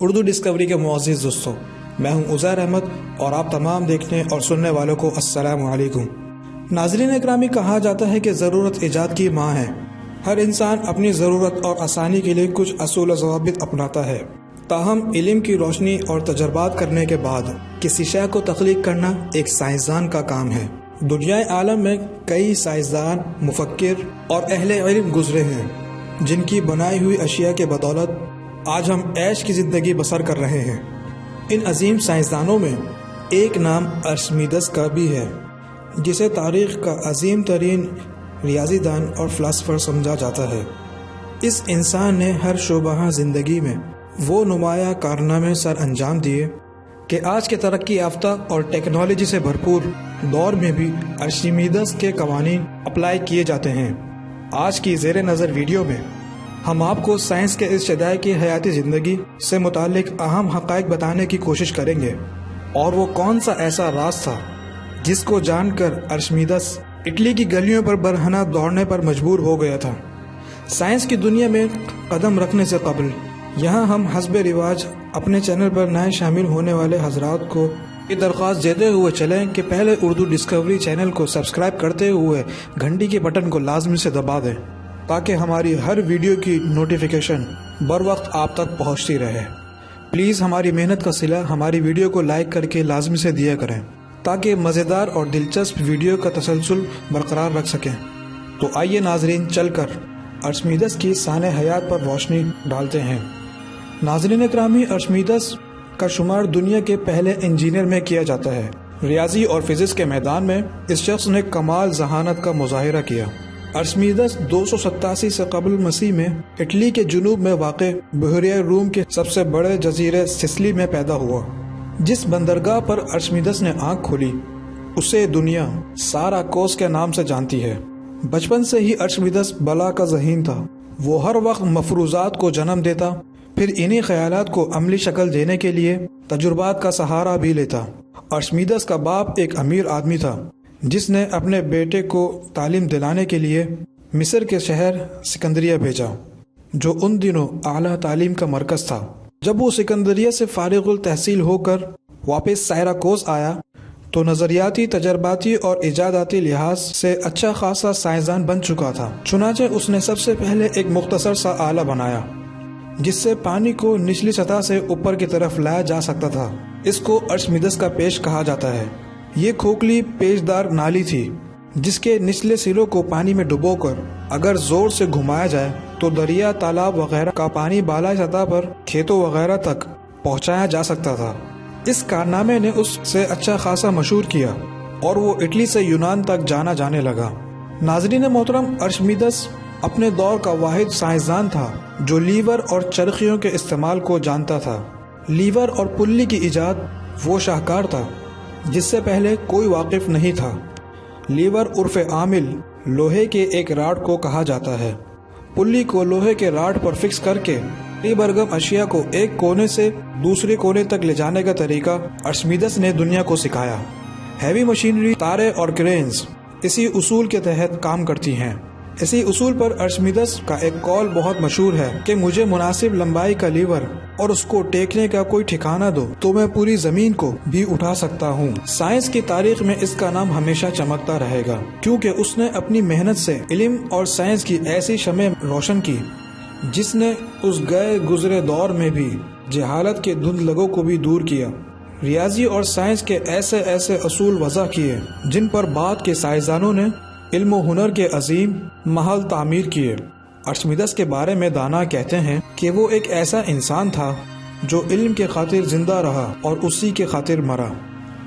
Urdu Discovery کے معزز دوستوں، میں ہوں عزیر احمد اور آپ تمام دیکھنے اور سننے والوں کو السلام علیکم۔ ناظرین اکرامی، کہا جاتا ہے کہ ضرورت ایجاد کی ماں ہے۔ ہر انسان اپنی ضرورت اور آسانی کے لیے کچھ اصول و ضوابط اپناتا ہے، تاہم علم کی روشنی اور تجربات کرنے کے بعد کسی شے کو تخلیق کرنا ایک سائنسدان کا کام ہے۔ دنیا عالم میں کئی سائنسدان، مفکر اور اہل علم گزرے ہیں جن کی بنائی ہوئی اشیاء کے بدولت آج ہم عیش کی زندگی بسر کر رہے ہیں۔ ان عظیم سائنسدانوں میں ایک نام ارشمیدس کا بھی ہے، جسے تاریخ کا عظیم ترین ریاضی دان اور فلاسفر سمجھا جاتا ہے۔ اس انسان نے ہر شعبہ زندگی میں وہ نمایاں کارنامے سر انجام دیے کہ آج کے ترقی یافتہ اور ٹیکنالوجی سے بھرپور دور میں بھی ارشمیدس کے قوانین اپلائی کیے جاتے ہیں۔ آج کی زیر نظر ویڈیو میں ہم آپ کو سائنس کے اس شعبے کی حیاتی زندگی سے متعلق اہم حقائق بتانے کی کوشش کریں گے، اور وہ کون سا ایسا راز تھا جس کو جان کر ارشمیدس اٹلی کی گلیوں پر برہنہ دوڑنے پر مجبور ہو گیا تھا۔ سائنس کی دنیا میں قدم رکھنے سے قبل یہاں ہم حسب رواج اپنے چینل پر نئے شامل ہونے والے حضرات کو یہ درخواست دیتے ہوئے چلیں کہ پہلے اردو ڈسکوری چینل کو سبسکرائب کرتے ہوئے گھنٹی کے بٹن کو لازمی سے دبا دیں تاکہ ہماری ہر ویڈیو کی نوٹیفیکیشن بر وقت آپ تک پہنچتی رہے۔ پلیز ہماری محنت کا صلہ ہماری ویڈیو کو لائک کر کے لازمی سے دیا کریں تاکہ مزیدار اور دلچسپ ویڈیو کا تسلسل برقرار رکھ سکیں۔ تو آئیے ناظرین، چل کر ارشمیدس کی سان حیات پر روشنی ڈالتے ہیں۔ ناظرین اکرامی، ارشمیدس کا شمار دنیا کے پہلے انجینئر میں کیا جاتا ہے۔ ریاضی اور فزکس کے میدان میں اس شخص نے کمال ذہانت کا مظاہرہ کیا۔ ارشمیدس 287 سے قبل مسیح میں اٹلی کے جنوب میں واقع بحیرہ روم کے سب سے بڑے جزیرے سسلی میں پیدا ہوا۔ جس بندرگاہ پر ارشمیدس نے آنکھ کھولی اسے دنیا ساراکوس کے نام سے جانتی ہے۔ بچپن سے ہی ارشمیدس بلا کا ذہین تھا۔ وہ ہر وقت مفروضات کو جنم دیتا، پھر انہی خیالات کو عملی شکل دینے کے لیے تجربات کا سہارا بھی لیتا۔ ارشمیدس کا باپ ایک امیر آدمی تھا جس نے اپنے بیٹے کو تعلیم دلانے کے لیے مصر کے شہر سکندریہ بھیجا، جو ان دنوں اعلیٰ تعلیم کا مرکز تھا۔ جب وہ سکندریہ سے فارغ التحصیل ہو کر واپس سائراکوس آیا تو نظریاتی، تجرباتی اور ایجاداتی لحاظ سے اچھا خاصا سائنسدان بن چکا تھا۔ چنانچہ اس نے سب سے پہلے ایک مختصر سا آلہ بنایا جس سے پانی کو نچلی سطح سے اوپر کی طرف لایا جا سکتا تھا۔ اس کو ارشمیدس کا پیش کہا جاتا ہے۔ یہ کھوکھلی پیچدار نالی تھی جس کے نچلے سروں کو پانی میں ڈبو کر اگر زور سے گھمایا جائے تو دریا، تالاب وغیرہ کا پانی بالا سطح پر کھیتوں وغیرہ تک پہنچایا جا سکتا تھا۔ اس کارنامے نے اس سے اچھا خاصا مشہور کیا اور وہ اٹلی سے یونان تک جانا جانے لگا۔ ناظرین محترم، ارشمیدس اپنے دور کا واحد سائنسدان تھا جو لیور اور چرخیوں کے استعمال کو جانتا تھا۔ لیور اور پلی کی ایجاد وہ شاہکار تھا جس سے پہلے کوئی واقف نہیں تھا۔ لیور عرف عامل لوہے کے ایک راڈ کو کہا جاتا ہے۔ پلی کو لوہے کے راڈ پر فکس کر کے برگم اشیاء کو ایک کونے سے دوسرے کونے تک لے جانے کا طریقہ ارشمیدس نے دنیا کو سکھایا۔ ہیوی مشینری، تارے اور کرینز اسی اصول کے تحت کام کرتی ہیں۔ اسی اصول پر ارشمیدس کا ایک قول بہت مشہور ہے کہ مجھے مناسب لمبائی کا لیور اور اس کو ٹیکنے کا کوئی ٹھکانہ دو تو میں پوری زمین کو بھی اٹھا سکتا ہوں۔ سائنس کی تاریخ میں اس کا نام ہمیشہ چمکتا رہے گا کیونکہ اس نے اپنی محنت سے علم اور سائنس کی ایسی شمع روشن کی جس نے اس گئے گزرے دور میں بھی جہالت کے دھندلگوں کو بھی دور کیا۔ ریاضی اور سائنس کے ایسے ایسے اصول وضع کیے جن پر بعد کے سائنسدانوں نے علم و ہنر کے عظیم محل تعمیر کیے۔ ارشمیدس کے بارے میں دانا کہتے ہیں کہ وہ ایک ایسا انسان تھا جو علم کے خاطر زندہ رہا اور اسی کے خاطر مرا۔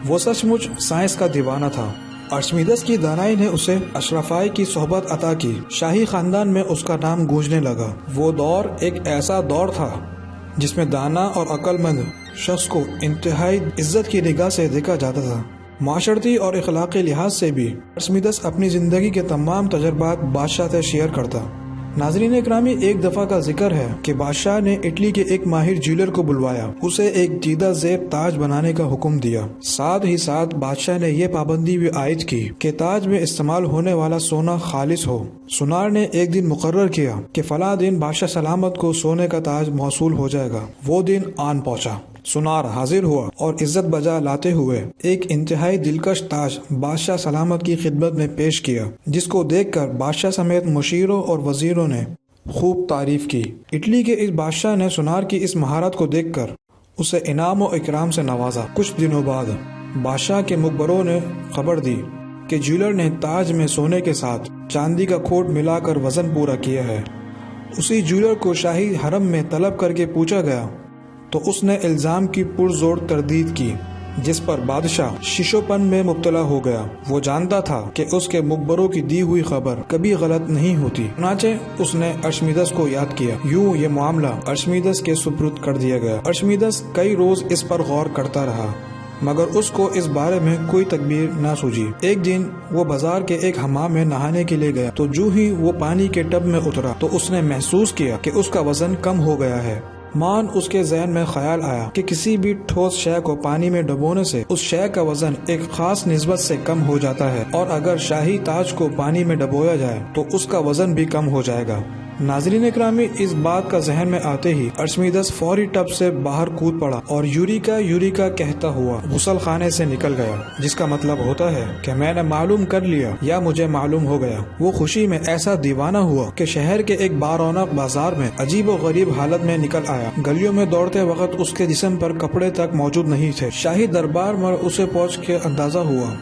وہ سچ مچ سائنس کا دیوانہ تھا۔ ارشمیدس کی دانائی نے اسے اشرافیہ کی صحبت عطا کی۔ شاہی خاندان میں اس کا نام گونجنے لگا۔ وہ دور ایک ایسا دور تھا جس میں دانا اور عقل مند شخص کو انتہائی عزت کی نگاہ سے دیکھا جاتا تھا۔ معاشرتی اور اخلاقی لحاظ سے بھی ارشمیدس اپنی زندگی کے تمام تجربات بادشاہ سے شیئر کرتا۔ ناظرین اکرامی، ایک دفعہ کا ذکر ہے کہ بادشاہ نے اٹلی کے ایک ماہر جیولر کو بلوایا، اسے ایک دیدہ زیب تاج بنانے کا حکم دیا۔ ساتھ ہی ساتھ بادشاہ نے یہ پابندی بھی عائد کی کہ تاج میں استعمال ہونے والا سونا خالص ہو۔ سونار نے ایک دن مقرر کیا کہ فلاں دن بادشاہ سلامت کو سونے کا تاج موصول ہو جائے گا۔ وہ دن آن پہنچا۔ سونار حاضر ہوا اور عزت بجا لاتے ہوئے ایک انتہائی دلکش تاج بادشاہ سلامت کی خدمت میں پیش کیا، جس کو دیکھ کر بادشاہ سمیت مشیروں اور وزیروں نے خوب تعریف کی۔ اٹلی کے اس بادشاہ نے سونار کی اس مہارت کو دیکھ کر اسے انعام و اکرام سے نوازا۔ کچھ دنوں بعد بادشاہ کے مخبروں نے خبر دی کہ جیولر نے تاج میں سونے کے ساتھ چاندی کا کھوٹ ملا کر وزن پورا کیا ہے۔ اسی جیولر کو شاہی حرم میں طلب کر کے پوچھا گیا تو اس نے الزام کی پرزور تردید کی، جس پر بادشاہ شیشو پن میں مبتلا ہو گیا۔ وہ جانتا تھا کہ اس کے مخبروں کی دی ہوئی خبر کبھی غلط نہیں ہوتی، چنانچہ اس نے ارشمیدس کو یاد کیا۔ یوں یہ معاملہ ارشمیدس کے سپرد کر دیا گیا۔ ارشمیدس کئی روز اس پر غور کرتا رہا، مگر اس کو اس بارے میں کوئی تدبیر نہ سوجی۔ ایک دن وہ بازار کے ایک حمام میں نہانے کے لیے گیا تو جو ہی وہ پانی کے ٹب میں اترا تو اس نے محسوس کیا کہ اس کا وزن کم ہو گیا ہے۔ مان اس کے ذہن میں خیال آیا کہ کسی بھی ٹھوس شے کو پانی میں ڈبونے سے اس شے کا وزن ایک خاص نسبت سے کم ہو جاتا ہے، اور اگر شاہی تاج کو پانی میں ڈبویا جائے تو اس کا وزن بھی کم ہو جائے گا۔ ناظرین اکرامی، اس بات کا ذہن میں آتے ہی ارشمیدس فوری ٹب سے باہر کود پڑا اور یوریکا یوریکا کہتا ہوا غسل خانے سے نکل گیا، جس کا مطلب ہوتا ہے کہ میں نے معلوم کر لیا یا مجھے معلوم ہو گیا۔ وہ خوشی میں ایسا دیوانہ ہوا کہ شہر کے ایک بارونق بازار میں عجیب و غریب حالت میں نکل آیا۔ گلیوں میں دوڑتے وقت اس کے جسم پر کپڑے تک موجود نہیں تھے۔ شاہی دربار میں اسے پہنچ کے اندازہ ہوا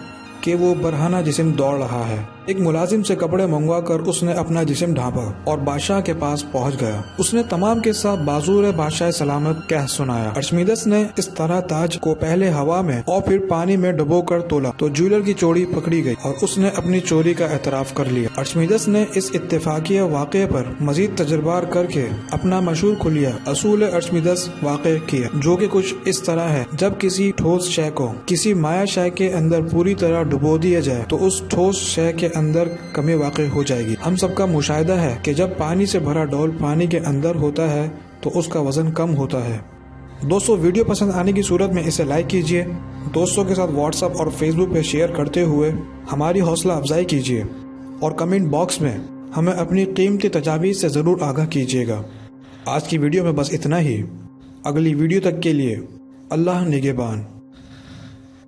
کہ وہ برہنہ جسم دوڑ رہا ہے۔ ایک ملازم سے کپڑے منگوا کر اس نے اپنا جسم ڈھانپا اور بادشاہ کے پاس پہنچ گیا۔ اس نے تمام کے ساتھ بازور بادشاہ سلامت کہہ سنایا۔ ارشمیدس نے اس طرح تاج کو پہلے ہوا میں اور پھر پانی میں ڈبو کر تولا تو جیولر کی چوری پکڑی گئی اور اس نے اپنی چوری کا اعتراف کر لیا۔ ارشمیدس نے اس اتفاقیہ واقعے پر مزید تجربات کر کے اپنا مشہور کھلیا اصول ارشمیدس واقع کیا، جو کہ کچھ اس طرح ہے: جب کسی ٹھوس شے کو کسی مائع شے کے اندر پوری طرح ڈبو دیا جائے تو اس ٹھوس شے کے اندر کمی واقع ہو جائے گی۔ ہم سب کا مشاہدہ ہے کہ جب پانی سے بھرا ڈول پانی کے اندر ہوتا ہے تو اس کا وزن کم ہوتا ہے۔ دوستو، ویڈیو پسند آنے کی صورت میں اسے لائک کیجئے، دوستوں کے ساتھ واٹس ایپ اور فیس بک پہ شیئر کرتے ہوئے ہماری حوصلہ افزائی کیجئے، اور کمنٹ باکس میں ہمیں اپنی قیمتی تجاویز سے ضرور آگاہ کیجئے گا۔ آج کی ویڈیو میں بس اتنا ہی۔ اگلی ویڈیو تک کے لیے اللہ نگہبان۔